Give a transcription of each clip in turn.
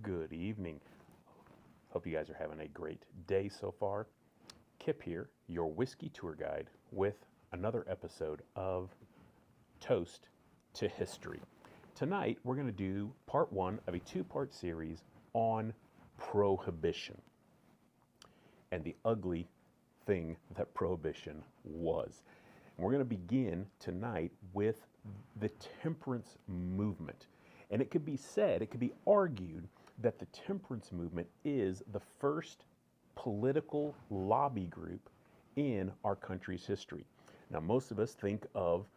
Good evening. Hope you guys are having a great day so far. Kip here, your whiskey tour guide, with another episode of Toast to History. Tonight, we're going to do part one of a two-part series on Prohibition and the ugly thing that Prohibition was. And we're going to begin tonight with the Temperance Movement. And it could be said, it could be argued that the Temperance Movement is the first political lobby group in our country's history. Now, most of us think of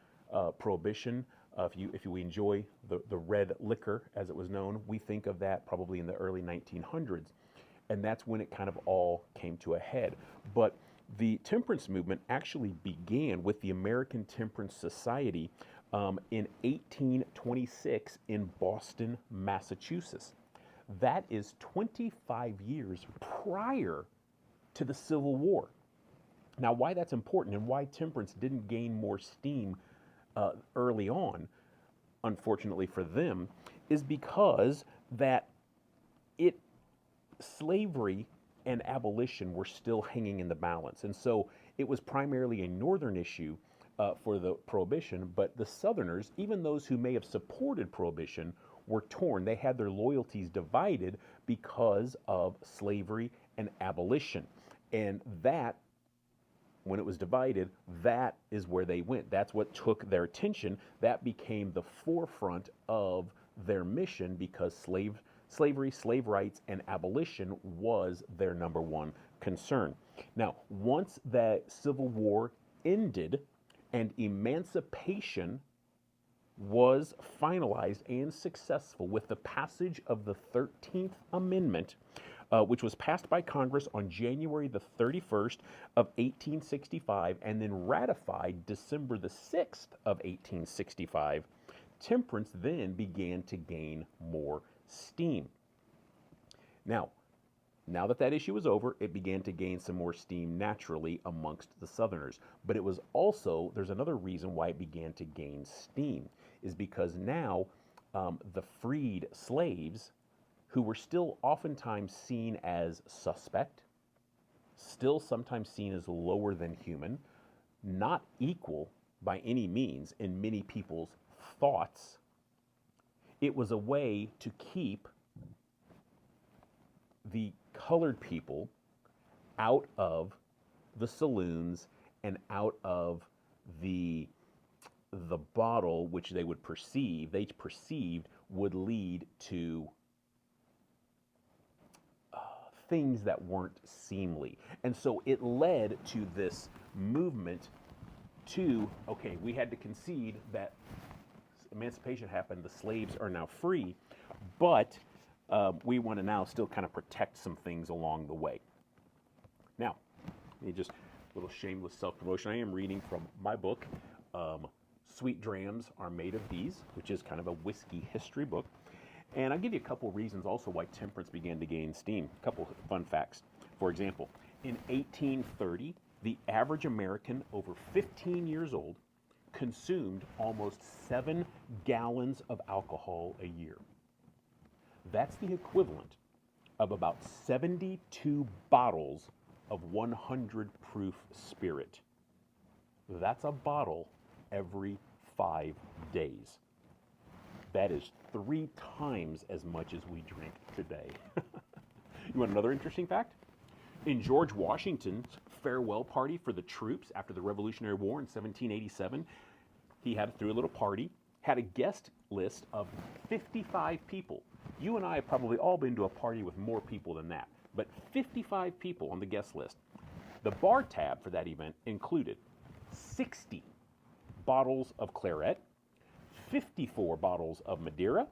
Prohibition. If you enjoy the red liquor, as it was known, we think of that probably in the early 1900s. And that's when it kind of all came to a head. But the Temperance Movement actually began with the American Temperance Society in 1826 in Boston, Massachusetts. That is 25 years prior to the Civil War. Now, why that's important and why temperance didn't gain more steam early on, unfortunately for them, is because that slavery and abolition were still hanging in the balance. And so it was primarily a northern issue for the Prohibition, but the Southerners, even those who may have supported Prohibition, were torn. They had their loyalties divided because of slavery and abolition. And that, when it was divided, that is where they went. That's what took their attention. That became the forefront of their mission because slavery, slave rights, and abolition was their number one concern. Now, once the Civil War ended and emancipation was finalized and successful with the passage of the 13th Amendment, which was passed by Congress on January the 31st of 1865 and then ratified December the 6th of 1865, temperance then began to gain more steam. Now that issue was over, it began to gain some more steam naturally amongst the Southerners. But it was also, there's another reason why it began to gain steam, is because now the freed slaves, who were still oftentimes seen as suspect, still sometimes seen as lower than human, not equal by any means in many people's thoughts, it was a way to keep the colored people out of the saloons and out of the bottle, which they perceived would lead to things that weren't seemly. And so it led to this movement to, okay, we had to concede that emancipation happened, the slaves are now free, but we want to now still kind of protect some things along the way. Now, just a little shameless self-promotion. I am reading from my book, Sweet Drams Are Made of These, which is kind of a whiskey history book. And I'll give you a couple reasons also why temperance began to gain steam. A couple fun facts. For example, in 1830, the average American over 15 years old consumed almost 7 gallons of alcohol a year. That's the equivalent of about 72 bottles of 100 proof spirit. That's a bottle every 5 days. That is 3 times as much as we drink today. You want another interesting fact? In George Washington's farewell party for the troops after the Revolutionary War in 1787, he threw a little party, had a guest list of 55 people. You and I have probably all been to a party with more people than that, but 55 people on the guest list. The bar tab for that event included 60 bottles of claret, 54 bottles of Madeira,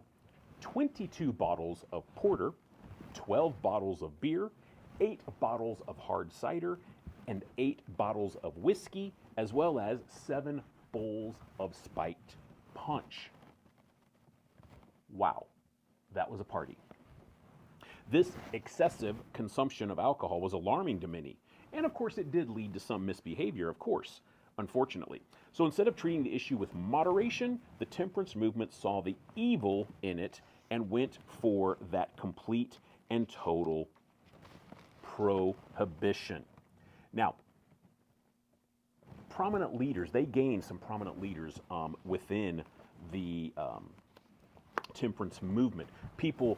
22 bottles of porter, 12 bottles of beer, 8 bottles of hard cider, and 8 bottles of whiskey, as well as 7 bowls of spiked punch. Wow. That was a party. This excessive consumption of alcohol was alarming to many. And of course, it did lead to some misbehavior, of course, unfortunately. So instead of treating the issue with moderation, the temperance movement saw the evil in it and went for that complete and total prohibition. Now, prominent leaders, they gained some prominent leaders within the temperance movement. People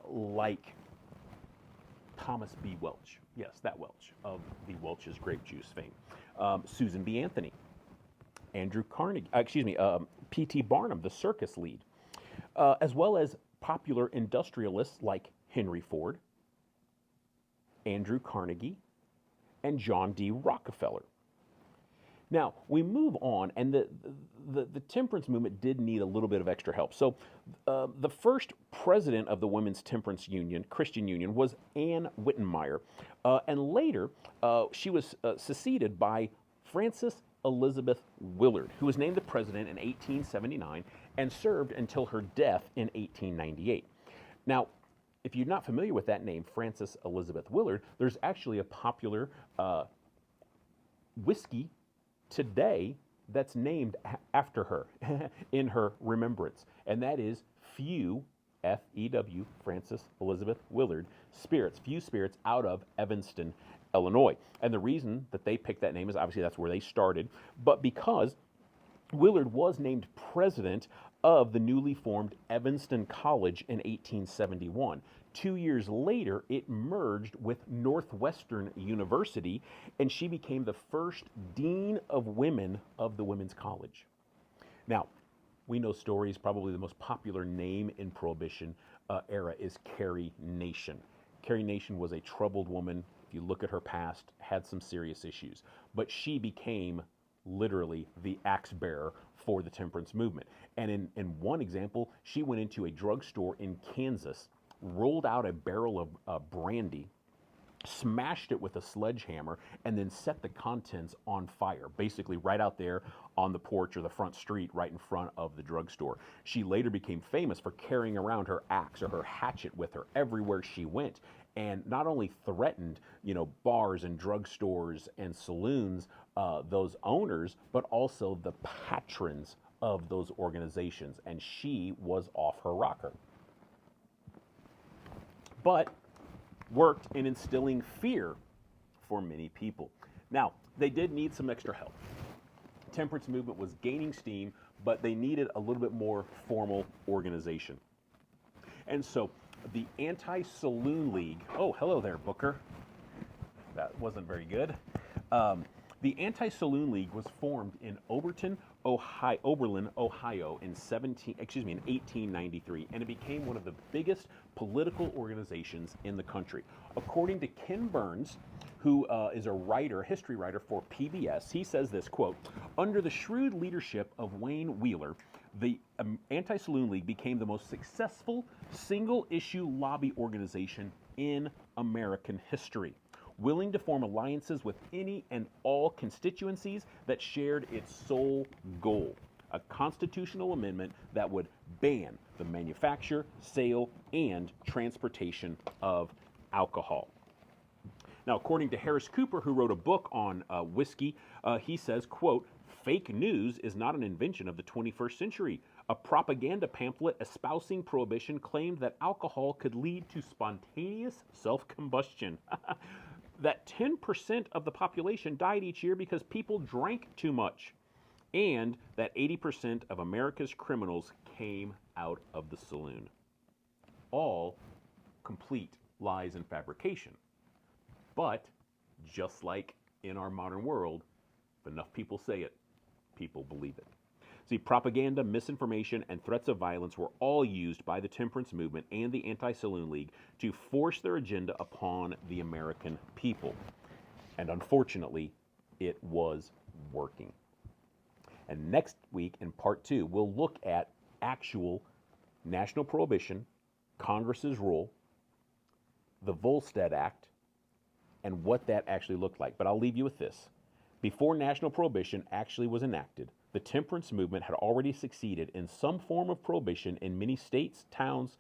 like Thomas B. Welch, yes, that Welch, of the Welch's grape juice fame. Susan B. Anthony, Andrew Carnegie, P.T. Barnum, the circus lead, as well as popular industrialists like Henry Ford, Andrew Carnegie, and John D. Rockefeller. Now, we move on, and the temperance movement did need a little bit of extra help. So the first president of the Women's Temperance Union, Christian Union, was Anne Wittenmeyer. And later, she was succeeded by Frances Elizabeth Willard, who was named the president in 1879 and served until her death in 1898. Now, if you're not familiar with that name, Frances Elizabeth Willard, there's actually a popular whiskey today that's named after her in her remembrance, and that is Few, F-E-W, Frances Elizabeth Willard Spirits, Few Spirits, out of Evanston, Illinois. And the reason that they picked that name is obviously that's where they started, but because Willard was named president of the newly formed Evanston College in 1871. 2 years later, it merged with Northwestern University, and she became the first dean of women of the Women's College. Now, we know stories, probably the most popular name in Prohibition era is Carrie Nation. Carrie Nation was a troubled woman. If you look at her past, had some serious issues, but she became literally the axe bearer for the temperance movement. And in one example, she went into a drugstore in Kansas, rolled out a barrel of brandy, smashed it with a sledgehammer, and then set the contents on fire, basically right out there on the porch or the front street right in front of the drugstore. She later became famous for carrying around her axe or her hatchet with her everywhere she went, and not only threatened, bars and drugstores and saloons, those owners, but also the patrons of those organizations, and she was off her rocker. But worked in instilling fear for many people. Now, they did need some extra help. Temperance movement was gaining steam, but they needed a little bit more formal organization. And so the Anti-Saloon League, oh, hello there, Booker. That wasn't very good. The Anti-Saloon League was formed in Oberlin, Ohio in 1893, and it became one of the biggest political organizations in the country. According to Ken Burns, who is a history writer for PBS, he says this, quote, "Under the shrewd leadership of Wayne Wheeler, the Anti-Saloon League became the most successful single-issue lobby organization in American history, willing to form alliances with any and all constituencies that shared its sole goal, a constitutional amendment that would ban the manufacture, sale, and transportation of alcohol." Now, according to Harris Cooper, who wrote a book on whiskey, he says, quote, "Fake news is not an invention of the 21st century. A propaganda pamphlet espousing prohibition claimed that alcohol could lead to spontaneous self-combustion. That 10% of the population died each year because people drank too much, and that 80% of America's criminals came out of the saloon." All complete lies and fabrication. But just like in our modern world, if enough people say it, people believe it. See, propaganda, misinformation, and threats of violence were all used by the temperance movement and the Anti-Saloon League to force their agenda upon the American people. And unfortunately, it was working. And next week, in part 2, we'll look at actual national prohibition, Congress's role, the Volstead Act, and what that actually looked like. But I'll leave you with this. Before national prohibition actually was enacted, the temperance movement had already succeeded in some form of prohibition in many states, towns,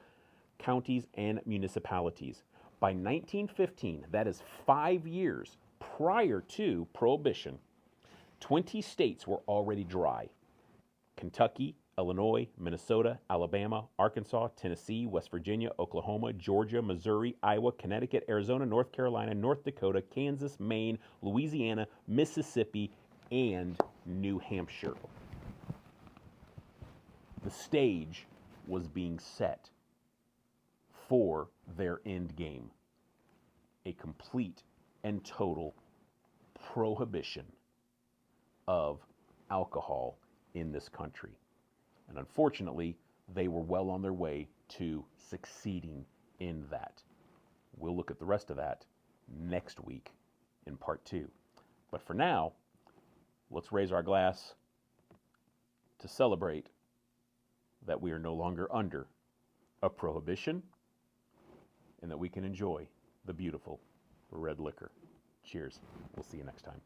counties, and municipalities. By 1915, that is 5 years prior to prohibition, 20 states were already dry. Kentucky, Illinois, Minnesota, Alabama, Arkansas, Tennessee, West Virginia, Oklahoma, Georgia, Missouri, Iowa, Connecticut, Arizona, North Carolina, North Dakota, Kansas, Maine, Louisiana, Mississippi, and New Hampshire. The stage was being set for their end game, a complete and total prohibition of alcohol in this country. And unfortunately, they were well on their way to succeeding in that. We'll look at the rest of that next week in part 2. But for now, let's raise our glass to celebrate that we are no longer under a prohibition and that we can enjoy the beautiful red liquor. Cheers. We'll see you next time.